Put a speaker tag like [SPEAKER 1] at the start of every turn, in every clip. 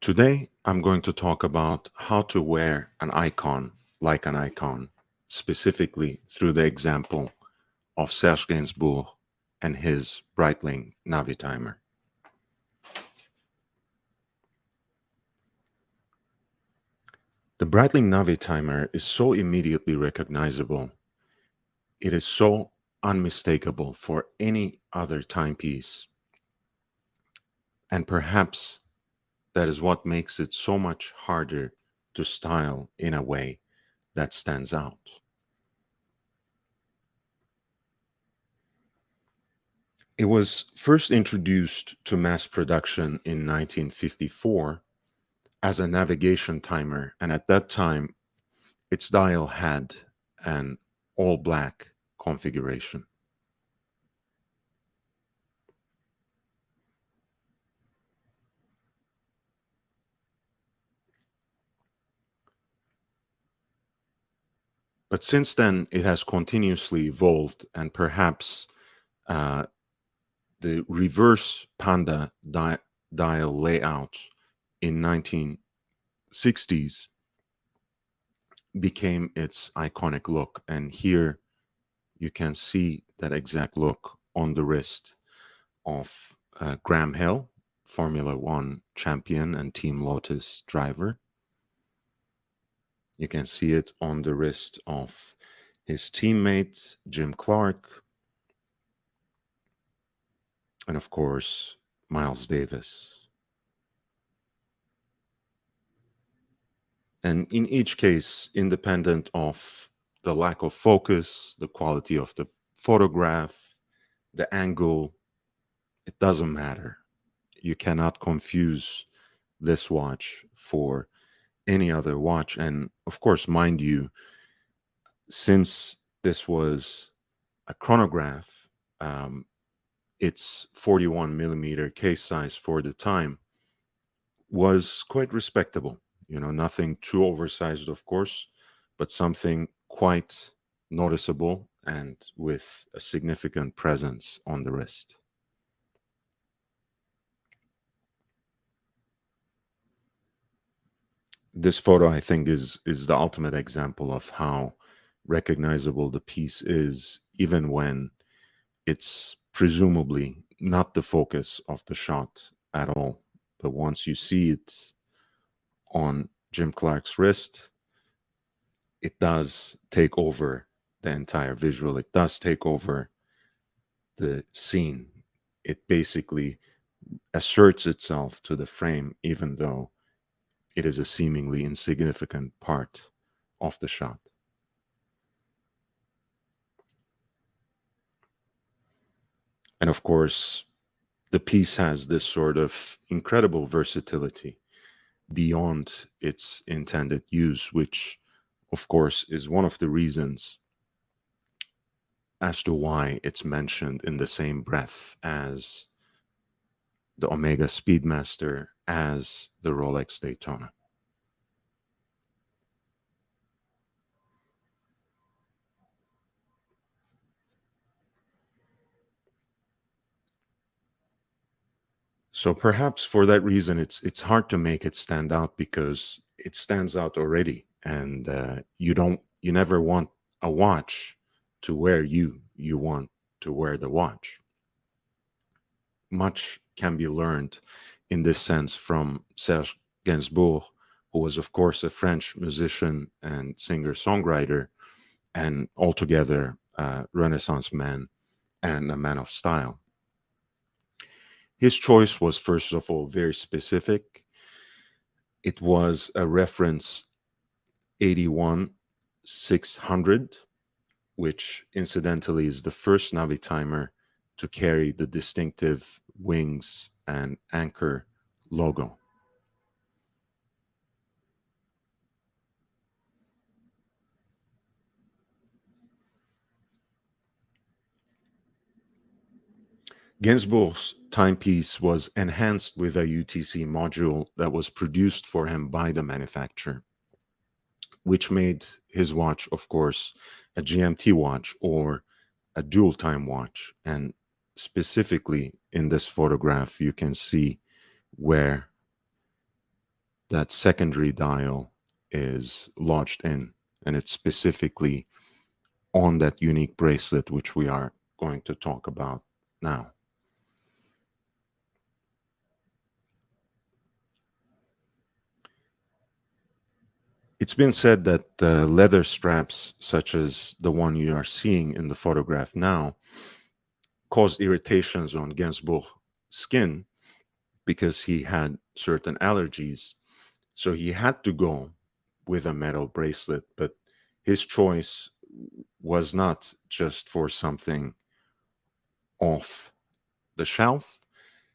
[SPEAKER 1] Today, I'm going to talk about how to wear an icon like an icon, specifically through the example of Serge Gainsbourg and his Breitling Navitimer. The Breitling Navitimer is so immediately recognizable. It is so unmistakable for any other timepiece. And perhaps that is what makes it so much harder to style in a way that stands out. It was first introduced to mass production in 1954 as a navigation timer, and at that time, its dial had an all-black configuration. But since then, it has continuously evolved, and perhaps the reverse panda dial layout in 1960s became its iconic look. And here you can see that exact look on the wrist of Graham Hill, Formula One champion and Team Lotus driver. You can see it on the wrist of his teammate, Jim Clark, and of course, Miles Davis. And in each case, independent of the lack of focus, the quality of the photograph, the angle, it doesn't matter. You cannot confuse this watch for any other watch. And of course, mind you, since this was a chronograph, its 41 millimeter case size for the time was quite respectable. You know, nothing too oversized, of course, but something quite noticeable and with a significant presence on the wrist. This photo, I think, is the ultimate example of how recognizable the piece is, even when it's presumably not the focus of the shot at all. But once you see it on Jim Clark's wrist, it does take over the entire visual. It does take over the scene. It basically asserts itself to the frame, even though it is a seemingly insignificant part of the shot. And of course, the piece has this sort of incredible versatility beyond its intended use, which, of course, is one of the reasons as to why it's mentioned in the same breath as the Omega Speedmaster, as the Rolex Daytona. So perhaps for that reason, it's hard to make it stand out, because it stands out already, and you never want a watch to wear you. You want to wear the watch. Much can be learned in this sense from Serge Gainsbourg, who was, of course, a French musician and singer-songwriter, and altogether a Renaissance man and a man of style. His choice was, first of all, very specific. It was a reference 81-600, which incidentally is the first Navitimer to carry the distinctive wings and anchor logo. Gainsbourg's timepiece was enhanced with a UTC module that was produced for him by the manufacturer, which made his watch, of course, a GMT watch or a dual time watch. And specifically in this photograph, you can see where that secondary dial is lodged in, and it's specifically on that unique bracelet, which we are going to talk about now. It's been said that leather straps, such as the one you are seeing in the photograph now, caused irritations on Gainsbourg's skin because he had certain allergies. So he had to go with a metal bracelet, but his choice was not just for something off the shelf.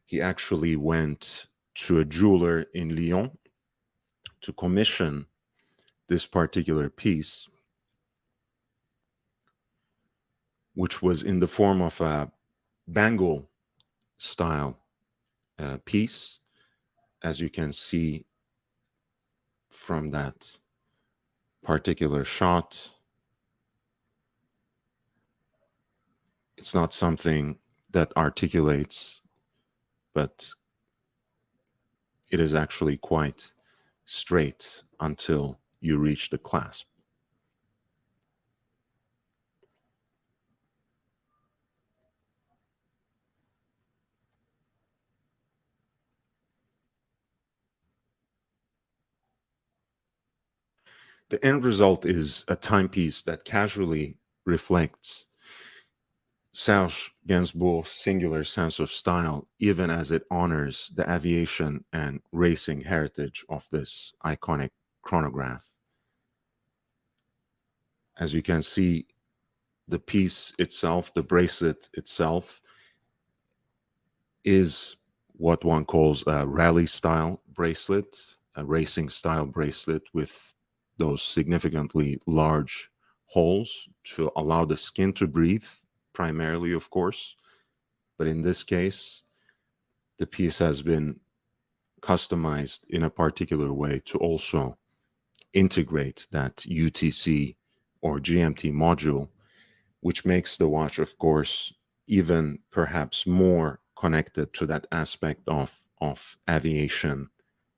[SPEAKER 1] He actually went to a jeweler in Lyon to commission this particular piece, which was in the form of a bangle style piece, as you can see from that particular shot. It's not something that articulates, but it is actually quite straight until you reach the clasp. The end result is a timepiece that casually reflects Serge Gainsbourg's singular sense of style, even as it honors the aviation and racing heritage of this iconic chronograph. As you can see, the piece itself, the bracelet itself, is what one calls a rally style bracelet, a racing style bracelet with those significantly large holes to allow the skin to breathe, primarily, of course. But in this case, the piece has been customized in a particular way to also integrate that UTC or GMT module, which makes the watch, of course, even perhaps more connected to that aspect of aviation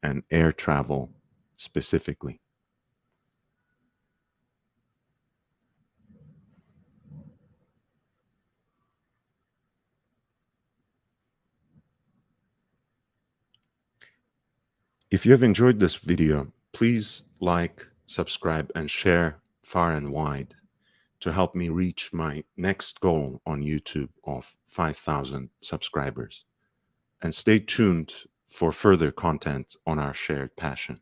[SPEAKER 1] and air travel specifically. If you have enjoyed this video, please like, subscribe, and share far and wide to help me reach my next goal on YouTube of 5,000 subscribers. And stay tuned for further content on our shared passion.